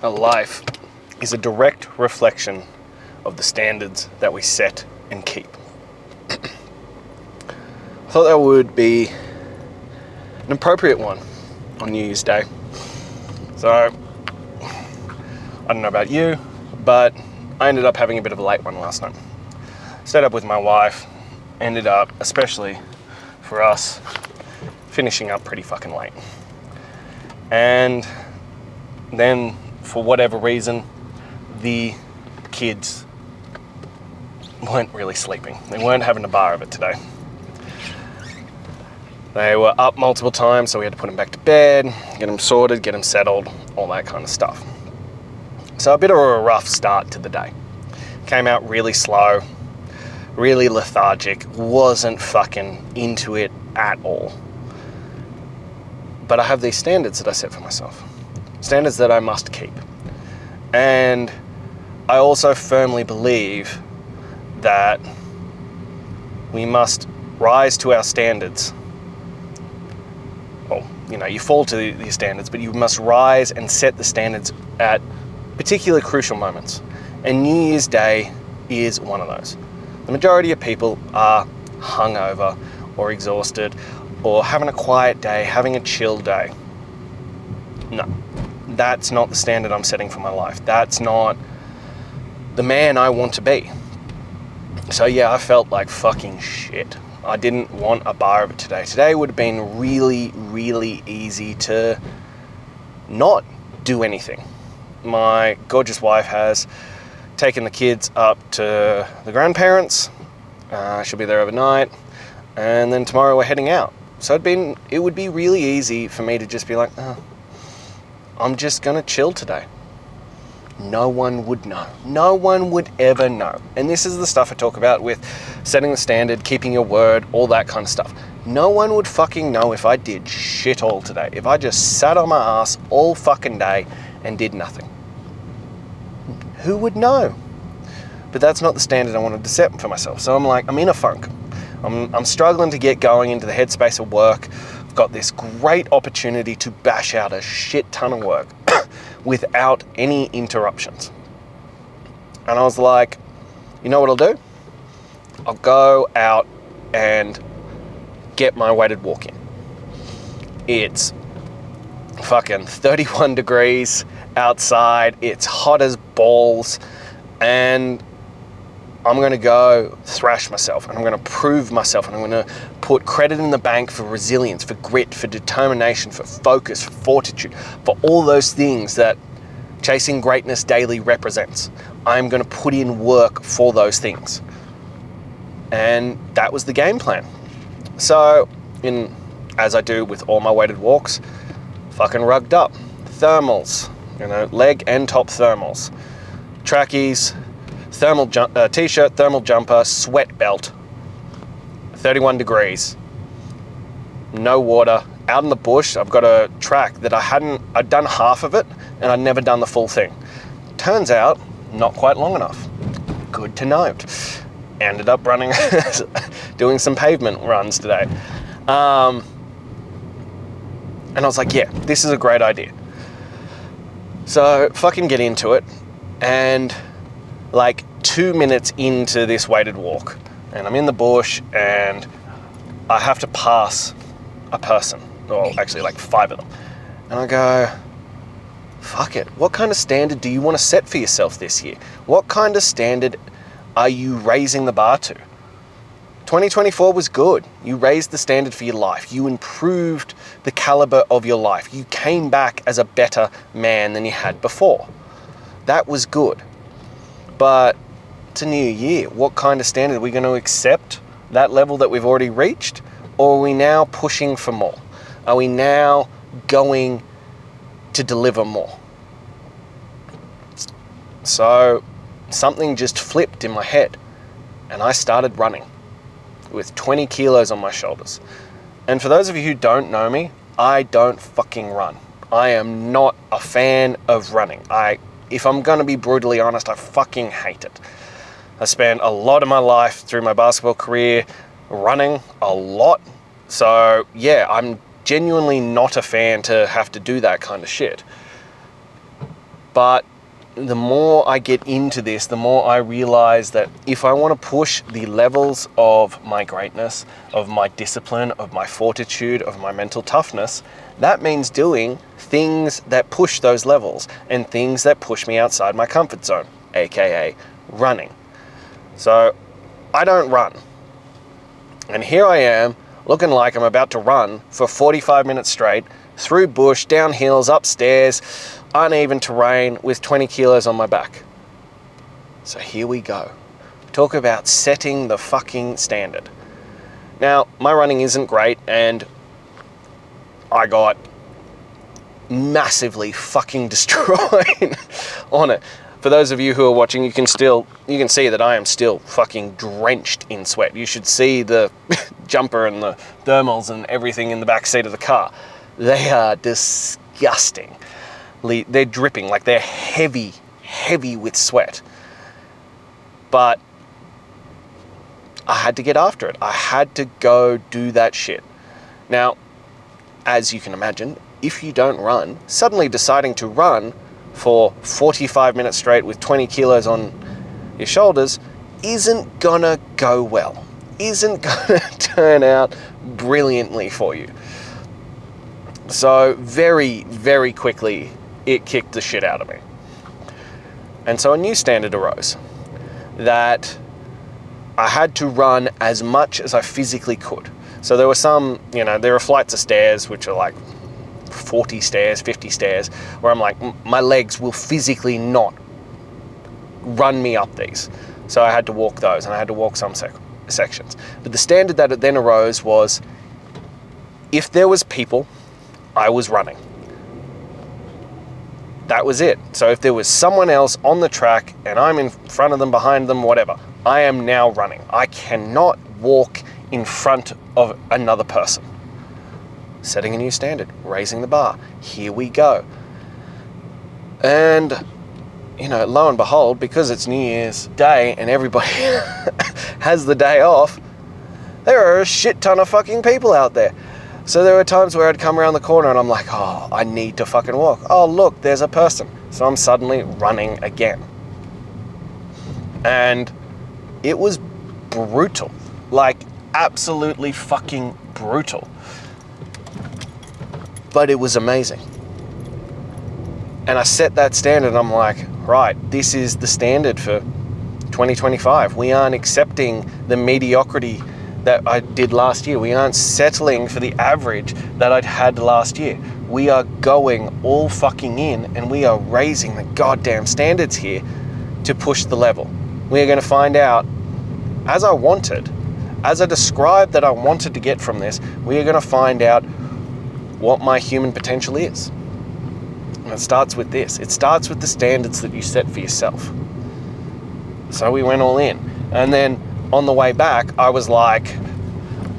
a life is a direct reflection of the standards that we set and keep. I thought that would be an appropriate one on New Year's Day. So, I don't know about you, but I ended up having a bit of a late one last night. Stayed up with my wife, ended up, especially for us, finishing up pretty fucking late. And then, for whatever reason, the kids weren't really sleeping. They weren't having a bar of it today. They were up multiple times, so we had to put them back to bed, get them sorted, get them settled, all that kind of stuff. So a bit of a rough start to the day. Came out really slow, really lethargic, wasn't fucking into it at all. But I have these standards that I set for myself. Standards that I must keep. And I also firmly believe that we must rise to our standards. Well, you fall to these standards, but you must rise and set the standards at particularly crucial moments. And New Year's Day is one of those. The majority of people are hungover or exhausted or having a quiet day, having a chill day. No, that's not the standard I'm setting for my life. That's not the man I want to be. So yeah, I felt like fucking shit. I didn't want a bar of it today. Today would have been really, really easy to not do anything. My gorgeous wife has taken the kids up to the grandparents. She'll be there overnight. And then tomorrow we're heading out. So it would be really easy for me to just be like, I'm just going to chill today. No one would know. No one would ever know. And this is the stuff I talk about with setting the standard, keeping your word, all that kind of stuff. No one would fucking know if I did shit all today. If I just sat on my ass all fucking day and did nothing. Who would know? But that's not the standard I wanted to set for myself. So I'm in a funk. I'm struggling to get going into the headspace of work. I've got this great opportunity to bash out a shit ton of work without any interruptions. And I was like, you know what I'll do? I'll go out and get my weighted walk in. It's fucking 31 degrees outside. It's hot as balls. And I'm going to go thrash myself, and I'm going to prove myself, and I'm going to put credit in the bank for resilience, for grit, for determination, for focus, for fortitude, for all those things that chasing greatness daily represents. I'm going to put in work for those things. And that was the game plan. So, as I do with all my weighted walks, fucking rugged up. Thermals, leg and top thermals. Trackies, thermal t-shirt, thermal jumper, sweat belt, 31 degrees, no water, out in the bush. I've got a track that I'd done half of it and I'd never done the full thing. Turns out, not quite long enough. Good to note. Ended up running, doing some pavement runs today. And I was like, yeah, this is a great idea. So fucking get into it, and like 2 minutes into this weighted walk, and I'm in the bush, and I have to pass a person, or actually like 5 of them. And I go, fuck it. What kind of standard do you want to set for yourself this year? What kind of standard are you raising the bar to? 2024 was good. You raised the standard for your life. You improved the caliber of your life. You came back as a better man than you had before. That was good. But it's a new year. What kind of standard? Are we going to accept that level that we've already reached? Or are we now pushing for more? Are we now going to deliver more? So something just flipped in my head, and I started running with 20 kilos on my shoulders. And for those of you who don't know me, I don't fucking run. I am not a fan of running. If I'm going to be brutally honest, I fucking hate it. I spent a lot of my life through my basketball career running a lot. So yeah, I'm genuinely not a fan to have to do that kind of shit. But the more I get into this, the more I realize that if I want to push the levels of my greatness, of my discipline, of my fortitude, of my mental toughness, that means doing things that push those levels and things that push me outside my comfort zone, aka running. So I don't run. And here I am looking like I'm about to run for 45 minutes straight through bush, down hills, upstairs, uneven terrain with 20 kilos on my back. So here we go. Talk about setting the fucking standard. Now, my running isn't great and I got massively fucking destroyed on it. For those of you who are watching, you can see that I am still fucking drenched in sweat. You should see the jumper and the thermals and everything in the back seat of the car. They are disgusting. They're dripping, like they're heavy with sweat. But I had to get after it. I had to go do that shit. Now, as you can imagine, if you don't run, suddenly deciding to run for 45 minutes straight with 20 kilos on your shoulders isn't gonna go well. Isn't gonna turn out brilliantly for you. So very, very quickly, it kicked the shit out of me. And so a new standard arose that I had to run as much as I physically could. So there were some, there are flights of stairs, which are like 40 stairs, 50 stairs, where I'm like, my legs will physically not run me up these. So I had to walk those, and I had to walk some sections. But the standard that then arose was, if there was people, I was running. That was it. So if there was someone else on the track and I'm in front of them, behind them, whatever, I am now running. I cannot walk in front of another person. Setting a new standard, raising the bar. Here we go. And, lo and behold, because it's New Year's Day and everybody has the day off, there are a shit ton of fucking people out there. So there were times where I'd come around the corner and I'm like, oh, I need to fucking walk. Oh, look, there's a person. So I'm suddenly running again. And it was brutal. Like, absolutely fucking brutal. But it was amazing. And I set that standard and I'm like, right, this is the standard for 2025. We aren't accepting the mediocrity that I did last year. We aren't settling for the average that I'd had last year. We are going all fucking in and we are raising the goddamn standards here to push the level. We are going to find out, as I wanted, as I described that I wanted to get from this, we are going to find out what my human potential is. And it starts with this. It starts with the standards that you set for yourself. So we went all in. And then on the way back, I was like,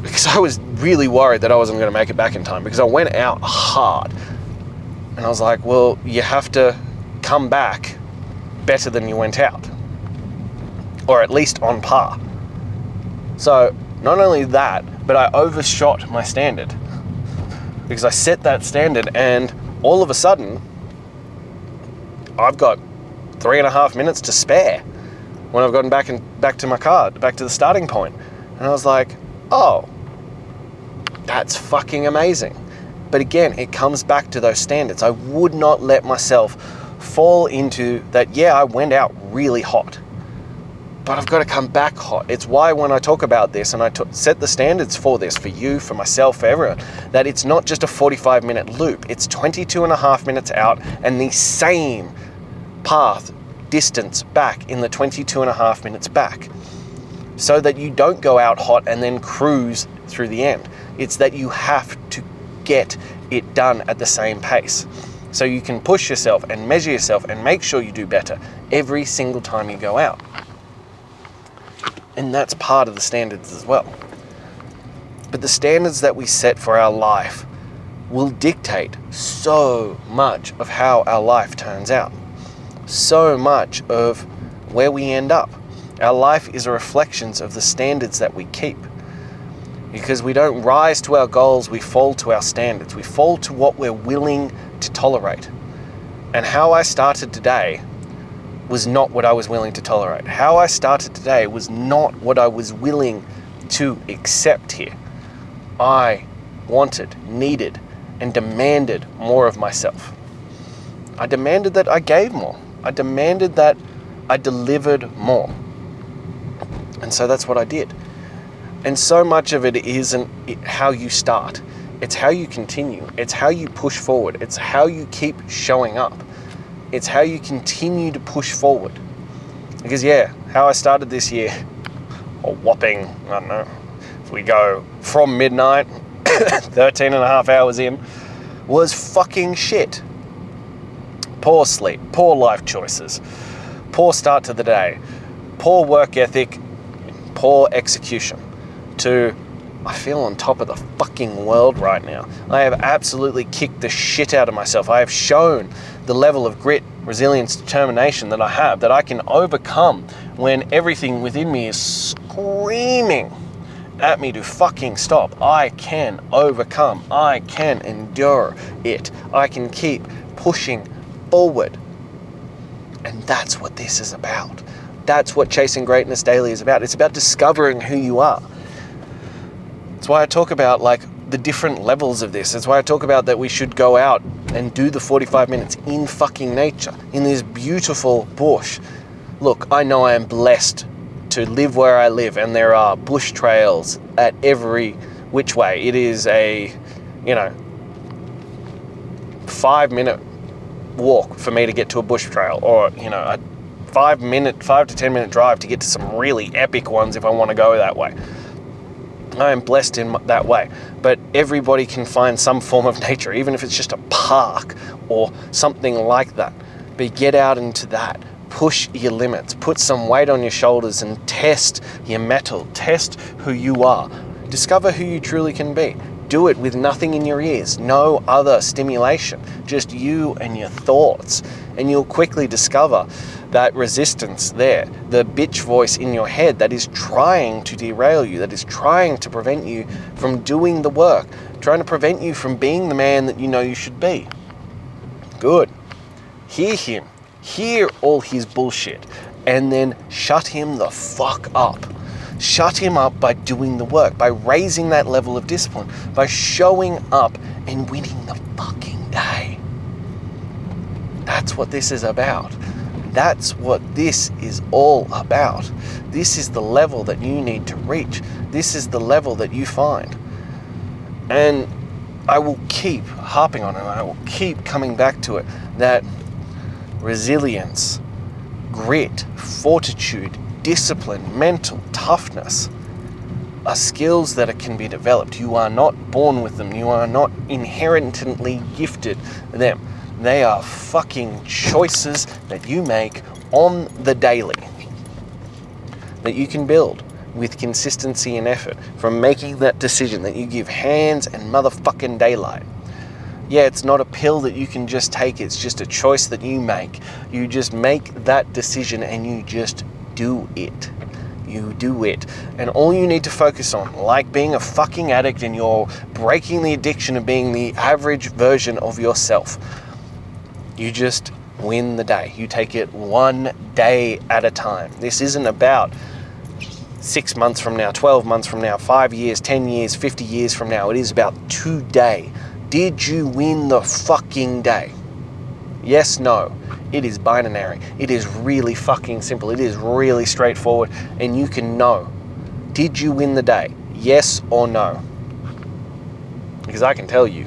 because I was really worried that I wasn't going to make it back in time, because I went out hard. And I was like, well, you have to come back better than you went out. Or at least on par. So not only that, but I overshot my standard. Because I set that standard and all of a sudden, I've got 3.5 minutes to spare when I've gotten back to my car, back to the starting point. And I was like, oh, that's fucking amazing. But again, it comes back to those standards. I would not let myself fall into that, yeah, I went out really hot, but I've got to come back hot. It's why when I talk about this and I set the standards for this, for you, for myself, for everyone, that it's not just a 45-minute loop. It's 22.5 minutes out and the same path, distance back in the 22.5 minutes back. So that you don't go out hot and then cruise through the end. It's that you have to get it done at the same pace. So you can push yourself and measure yourself and make sure you do better every single time you go out. And that's part of the standards as well. But the standards that we set for our life will dictate so much of how our life turns out. So much of where we end up. Our life is a reflection of the standards that we keep. Because we don't rise to our goals, we fall to our standards. We fall to what we're willing to tolerate. And how I started today was not what I was willing to tolerate. How I started today was not what I was willing to accept here. I wanted, needed, and demanded more of myself. I demanded that I gave more. I demanded that I delivered more. And so that's what I did. And so much of it isn't how you start. It's how you continue. It's how you push forward. It's how you keep showing up. It's how you continue to push forward. Because how I started this year, a whopping, I don't know, if we go from midnight, 13 and a half hours in, was fucking shit. Poor sleep, poor life choices, poor start to the day, poor work ethic, poor execution. I feel on top of the fucking world right now. I have absolutely kicked the shit out of myself. I have shown the level of grit, resilience, determination that I have, that I can overcome when everything within me is screaming at me to fucking stop. I can overcome. I can endure it. I can keep pushing forward. And that's what this is about. That's what Chasing Greatness Daily is about. It's about discovering who you are. That's why I talk about the different levels of this. That's why I talk about that we should go out and do the 45 minutes in fucking nature, in this beautiful bush. Look, I know I am blessed to live where I live, and there are bush trails at every which way. It is a, 5-minute walk for me to get to a bush trail, or, a 5 to 10 minute drive to get to some really epic ones if I want to go that way. I am blessed in that way, but everybody can find some form of nature, even if it's just a park or something like that. But get out into that, push your limits, put some weight on your shoulders and test your mettle, test who you are, discover who you truly can be. Do it with nothing in your ears, no other stimulation, just you and your thoughts. And you'll quickly discover that resistance there, the bitch voice in your head that is trying to derail you, that is trying to prevent you from doing the work, trying to prevent you from being the man that you know you should be. Good. Hear him. Hear all his bullshit. And then shut him the fuck up. Shut him up by doing the work, by raising that level of discipline, by showing up and winning the fucking day. That's what this is about. That's what this is all about. This is the level that you need to reach. This is the level that you find. And I will keep harping on it. I will keep coming back to it. That resilience, grit, fortitude, discipline, mental toughness are skills that can be developed. You are not born with them. You are not inherently gifted them. They are fucking choices that you make on the daily, that you can build with consistency and effort from making that decision that you give hands and motherfucking daylight. Yeah, it's not a pill that you can just take. It's just a choice that you make. You just make that decision and you just do it. You do it. And all you need to focus on, like being a fucking addict and you're breaking the addiction of being the average version of yourself, you just win the day. You take it one day at a time. This isn't about 6 months from now, 12 months from now, 5 years, 10 years, 50 years from now. It is about today. Did you win the fucking day? Yes, no. It is binary. It is really fucking simple. It is really straightforward. And you can know. Did you win the day? Yes or no? Because I can tell you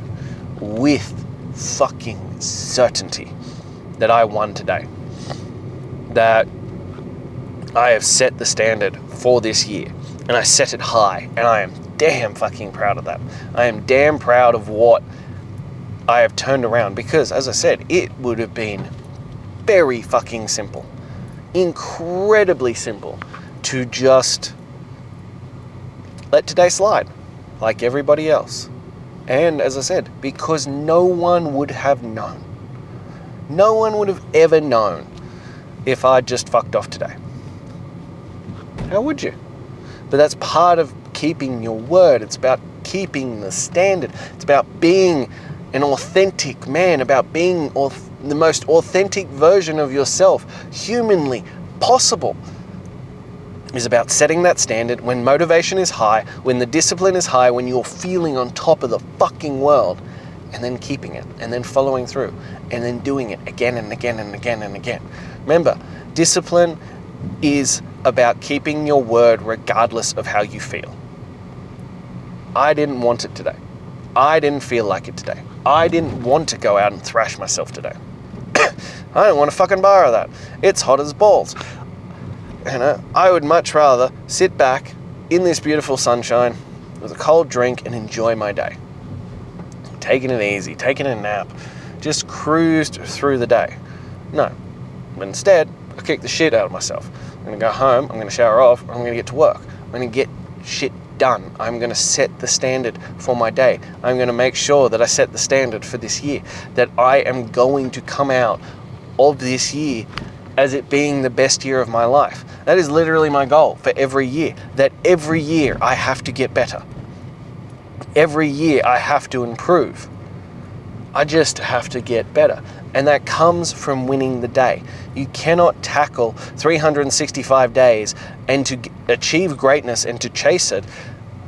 with fucking certainty that I won today. That I have set the standard for this year. And I set it high. And I am damn fucking proud of that. I am damn proud of what I have turned around. Because, as I said, it would have been very fucking simple. Incredibly simple to just let today slide like everybody else. And as I said, because no one would have known. No one would have ever known if I just fucked off today. How would you? But that's part of keeping your word. It's about keeping the standard. It's about being an authentic man, about being the most authentic version of yourself humanly possible is about setting that standard when motivation is high, when the discipline is high, when you're feeling on top of the fucking world, and then keeping it, and then following through, and then doing it again and again and again and again. Remember, discipline is about keeping your word regardless of how you feel. I didn't want it today. I didn't feel like it today. I didn't want to go out and thrash myself today. I don't want to fucking borrow that. It's hot as balls. You know, I would much rather sit back in this beautiful sunshine with a cold drink and enjoy my day. Taking it easy, taking a nap, just cruised through the day. No, but instead, I kick the shit out of myself. I'm gonna go home, I'm gonna shower off, I'm gonna get to work. I'm gonna get shit done. I'm gonna set the standard for my day. I'm gonna make sure that I set the standard for this year, that I am going to come out of this year as it being the best year of my life. That is literally my goal for every year, that every year I have to get better. Every year I have to improve. I just have to get better. And that comes from winning the day. You cannot tackle 365 days and to achieve greatness and to chase it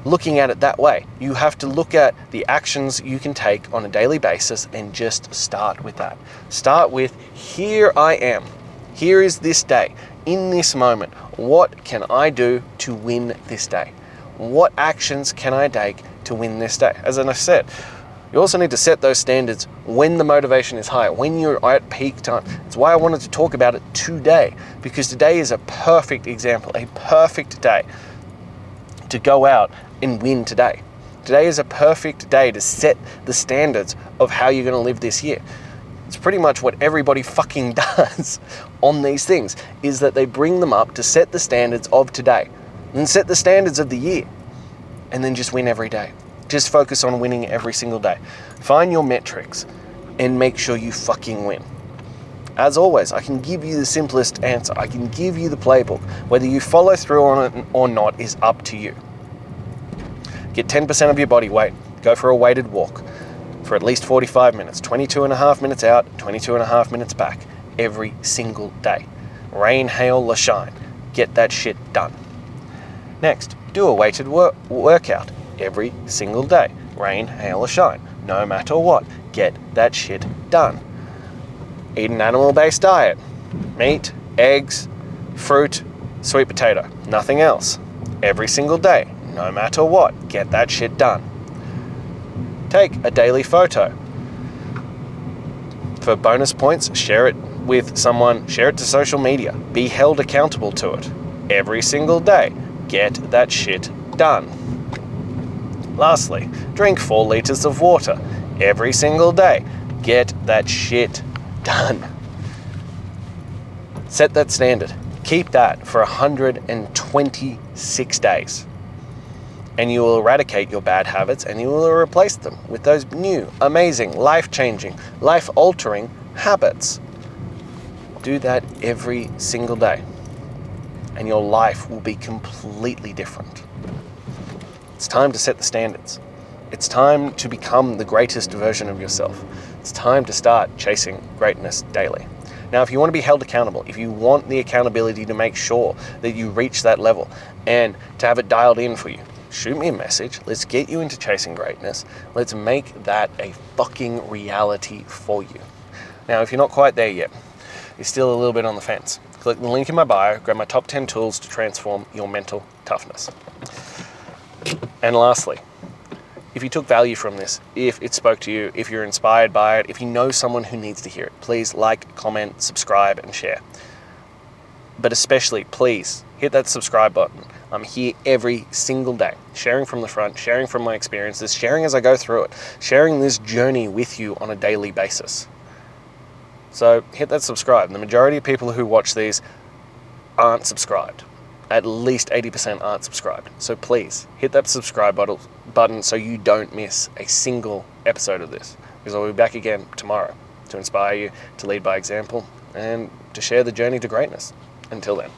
looking at it that way. You have to look at the actions you can take on a daily basis and just start with that. Start with, here I am. Here is this day. In this moment, what can I do to win this day? What actions can I take to win this day? As I said, you also need to set those standards when the motivation is high, when you're at peak time. That's why I wanted to talk about it today, because today is a perfect example, a perfect day to go out and win today. Today is a perfect day to set the standards of how you're going to live this year. It's pretty much what everybody fucking does on these things, is that they bring them up to set the standards of today, and set the standards of the year, and then just win every day. Just focus on winning every single day. Find your metrics and make sure you fucking win. As always, I can give you the simplest answer. I can give you the playbook. Whether you follow through on it or not is up to you. Get 10% of your body weight. Go for a weighted walk for at least 45 minutes. 22 and a half minutes out, 22 and a half minutes back every single day. Rain, hail, or shine. Get that shit done. Next, do a weighted workout every single day. Rain, hail, or shine. No matter what. Get that shit done. Eat an animal-based diet. Meat, eggs, fruit, sweet potato. Nothing else. Every single day. No matter what. Get that shit done. Take a daily photo. For bonus points, share it with someone. Share it to social media. Be held accountable to it. Every single day. Get that shit done. Lastly, drink 4 liters of water every single day. Get that shit done. Set that standard. Keep that for 126 days. And you will eradicate your bad habits and you will replace them with those new, amazing, life-changing, life-altering habits. Do that every single day. And your life will be completely different. It's time to set the standards. It's time to become the greatest version of yourself. It's time to start chasing greatness daily. Now, if you want to be held accountable, if you want the accountability to make sure that you reach that level and to have it dialed in for you, shoot me a message. Let's get you into chasing greatness. Let's make that a fucking reality for you. Now, if you're not quite there yet, you're still a little bit on the fence, click the link in my bio, grab my top 10 tools to transform your mental toughness. And lastly, if you took value from this, if it spoke to you, if you're inspired by it, if you know someone who needs to hear it, please like, comment, subscribe, and share. But especially, please hit that subscribe button. I'm here every single day, sharing from the front, sharing from my experiences, sharing as I go through it, sharing this journey with you on a daily basis. So hit that subscribe. The majority of people who watch these aren't subscribed. At least 80% aren't subscribed. So please hit that subscribe button so you don't miss a single episode of this. Because I'll be back again tomorrow to inspire you, to lead by example, and to share the journey to greatness. Until then.